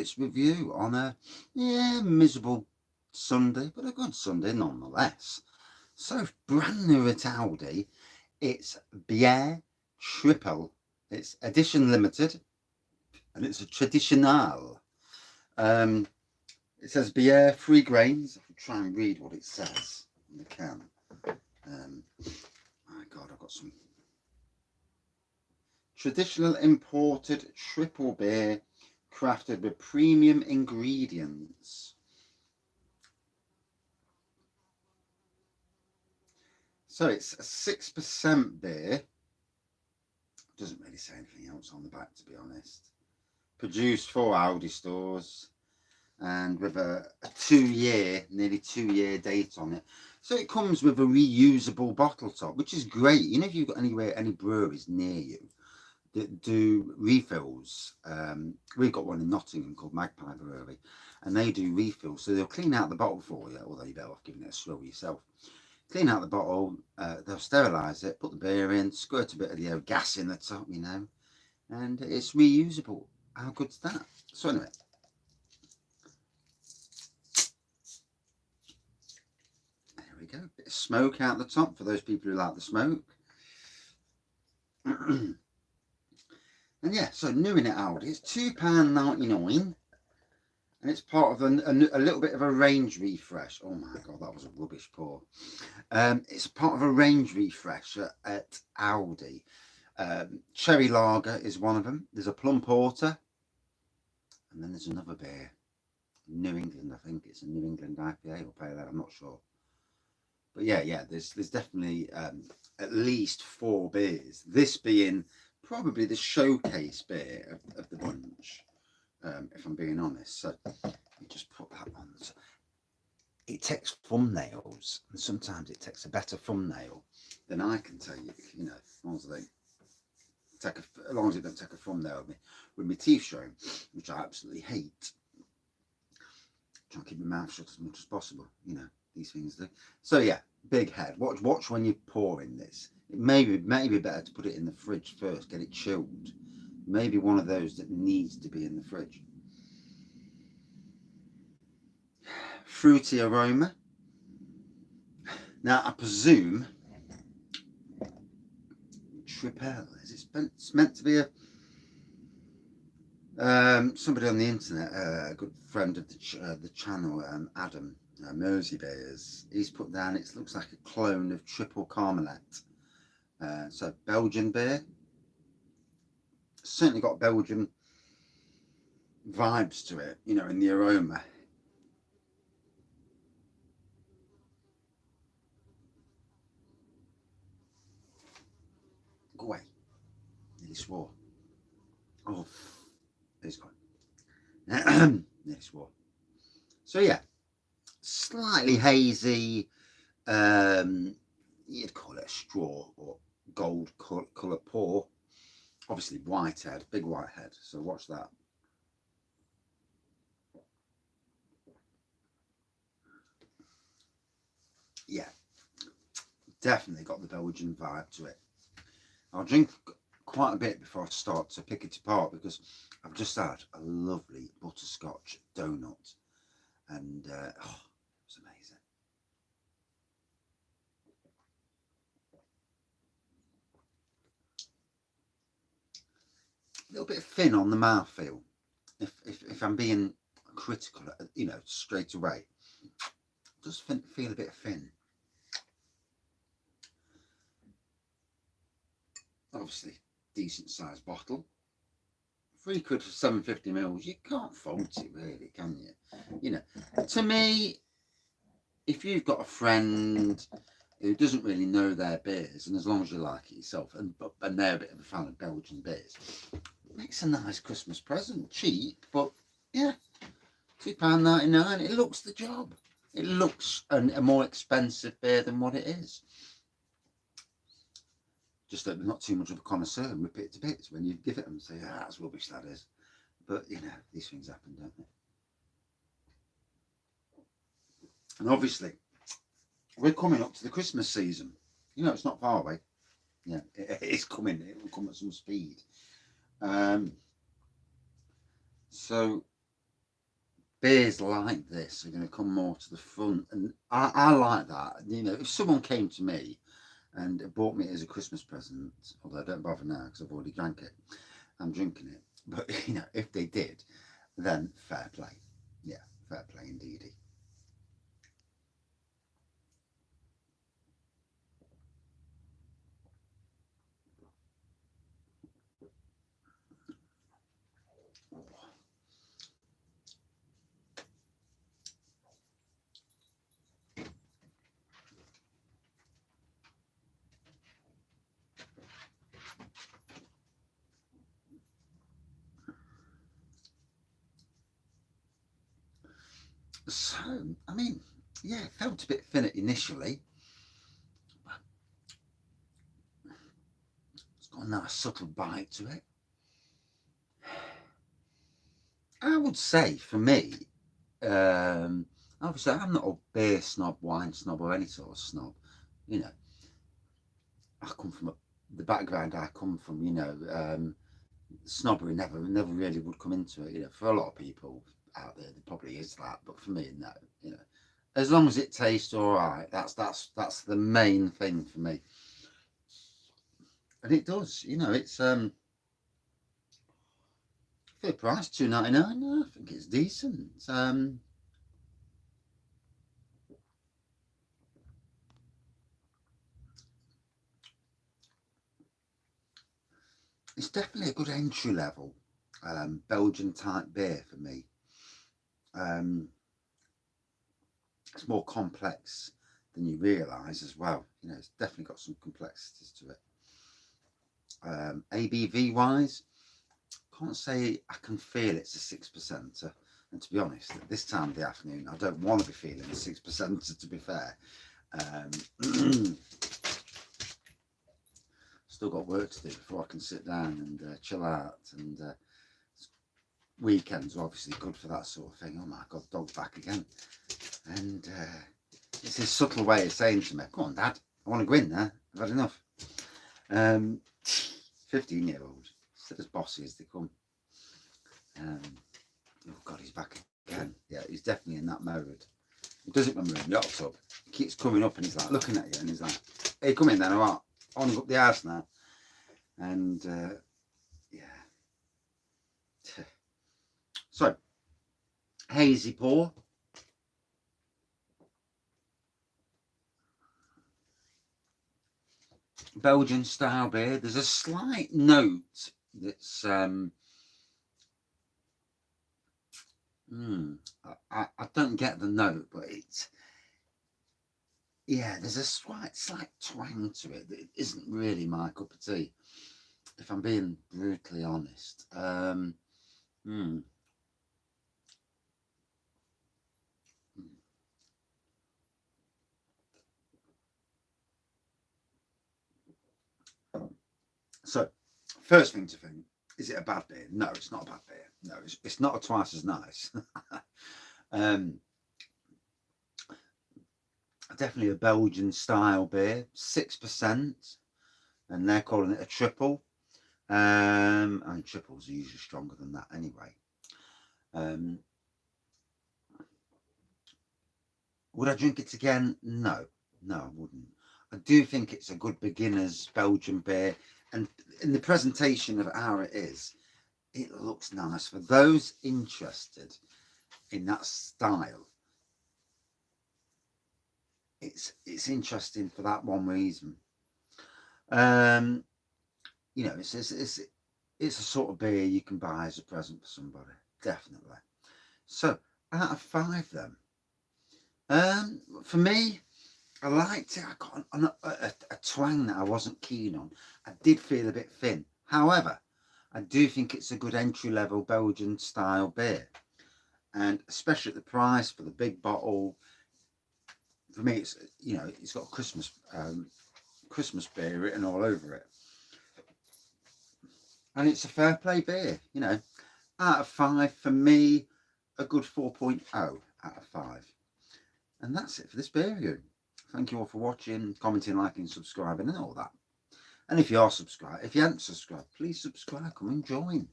its review on a miserable Sunday, but a good Sunday nonetheless. So brand new at Aldi, it's Biere Tripel. It's edition limited, and it's a Traditionnelle. It says Biere, 3 grains. I'll try and read what it says on the can. My God, I've got some traditional imported triple beer crafted with premium ingredients. So it's a 6% beer. Doesn't really say anything else on the back, to be honest. Produced for Aldi stores and with a 2-year, nearly 2-year date on it. So it comes with a reusable bottle top, which is great. You know, if you've got any breweries near you that do refills, we've got one in Nottingham called Magpie Brewery, and they do refills. So they'll clean out the bottle for you, although you're better off giving it a swirl yourself. Clean out the bottle, they'll sterilise it, put the beer in, squirt a bit of the gas in the top, you know, and it's reusable. How good's that? So anyway, there we go. Bit of smoke out the top for those people who like the smoke. And yeah, so new in at Aldi, it's £2.99. And it's part of a little bit of a range refresh. Oh my God, that was a rubbish pour. It's part of a range refresh at Aldi. Cherry Lager is one of them. There's a Plum Porter. And then there's another beer. New England, I think. It's a New England IPA or pale ale, I'm not sure. But yeah, there's definitely at least 4 beers. This being probably the showcase beer of the bunch. If I'm being honest. So you just put that on. It takes thumbnails, and sometimes it takes a better thumbnail than I can tell you. You know, as long as it don't take a thumbnail with my teeth showing, which I absolutely hate. Try and keep my mouth shut as much as possible. You know, these things do. So yeah, big head. Watch when you're pouring this. It may be better to put it in the fridge first, get it chilled. Maybe one of those that needs to be in the fridge. Fruity aroma. Now I presume Tripel, it's meant to be somebody on the internet, a good friend of the channel, Adam Mersey Bears. He's put down it looks like a clone of Triple Carmelet. So Belgian beer. Certainly got Belgian vibes to it, you know, in the aroma. Go away. Nearly swore. Oh, it's gone. Nearly swore. So yeah, slightly hazy. You'd call it a straw or gold colour pour. Obviously white head, big white head. So watch that. Yeah, definitely got the Belgian vibe to it. I'll drink quite a bit before I start to pick it apart because I've just had a lovely butterscotch donut, and it's amazing. A little bit thin on the mouthfeel, if I'm being critical, you know, straight away. It does feel a bit thin. Obviously, decent sized bottle. £3 for 750ml. You can't fault it, really, can you? You know, to me, if you've got a friend who doesn't really know their beers, and as long as you like it yourself, and they're a bit of a fan of Belgian beers, it makes a nice Christmas present. Cheap, but yeah, £2.99. It looks the job. It looks a more expensive beer than what it is. Just that not too much of a connoisseur and rip it to bits when you give it and say, ah, that's rubbish, that is. But, you know, these things happen, don't they? And obviously, we're coming up to the Christmas season. You know, it's not far away. Yeah, it is coming. It will come at some speed. So, beers like this are going to come more to the front, and I like that. You know, if someone came to me and bought me it as a Christmas present, although I don't bother now because I've already drank it, I'm drinking it. But you know, if they did, then fair play. Yeah, fair play indeedy. So, I mean, yeah, it felt a bit thin initially. It's got a nice subtle bite to it. I would say for me, obviously I'm not a beer snob, wine snob, or any sort of snob. You know, I come from the background I come from. You know, snobbery never really would come into it. You know, for a lot of people out there, there probably is that, but for me, no. You know, as long as it tastes all right, that's the main thing for me. And it does. You know, it's for the price, £2.99. I think it's decent. It's definitely a good entry level Belgian type beer for me. Um, it's more complex than you realise as well. You know, it's definitely got some complexities to it. ABV wise, can't say I can feel it's a 6%. And to be honest, at this time of the afternoon, I don't want to be feeling a 6%. To be fair, still got work to do before I can sit down and chill out. And weekends are obviously good for that sort of thing. Oh my God, dog's back again. And it's his subtle way of saying to me, come on, Dad, I want to go in there. I've had enough. 15-year-old, still as bossy as they come. Oh God, he's back again. Yeah, he's definitely in that mode. He does it when we're in the hot tub. He keeps coming up and he's like looking at you and he's like, hey, come in then, all right. I want to go up the house now. And yeah. So, hazy pour. Belgian style beer. There's a slight note that's I don't get the note, but it's, yeah, there's a slight twang to it that isn't really my cup of tea, if I'm being brutally honest. So, first thing to think, is it a bad beer? No, it's not a bad beer. No, it's not a twice as nice. Definitely a Belgian style beer, 6%, and they're calling it a triple. And triples are usually stronger than that anyway. Would I drink it again? No, I wouldn't. I do think it's a good beginner's Belgian beer, and in the presentation of how it is, it looks nice for those interested in that style. It's interesting for that one reason. You know, it's a sort of beer you can buy as a present for somebody, definitely. So out of 5, then, for me, I liked it. I got a twang that I wasn't keen on. I did feel a bit thin. However, I do think it's a good entry level Belgian style beer, and especially at the price for the big bottle. For me, it's, you know, it's got Christmas beer written all over it, and it's a fair play beer. You know, out of 5 for me, a good 4.0 out of 5. And that's it for this beer review. Thank you all for watching, commenting, liking, subscribing, and all that. And if you are subscribed, if you haven't subscribed, please subscribe. Come and join.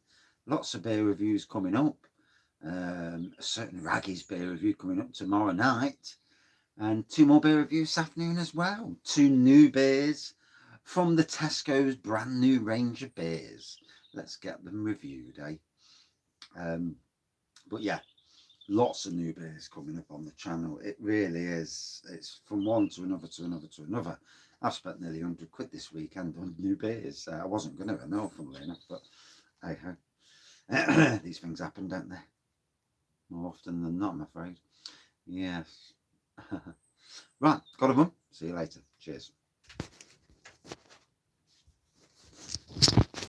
Lots of beer reviews coming up. A certain Wraggys beer review coming up tomorrow night. And 2 more beer reviews this afternoon as well. 2 new beers from the Tesco's brand new range of beers. Let's get them reviewed, eh? But yeah, lots of new beers coming up on the channel. It really is. It's from one to another to another to another. I've spent nearly 100 quid this weekend on new beers. I wasn't going to, I know, funnily enough, but hey ho. These things happen, don't they? More often than not, I'm afraid. Yes. Right, got a bum. See you later. Cheers.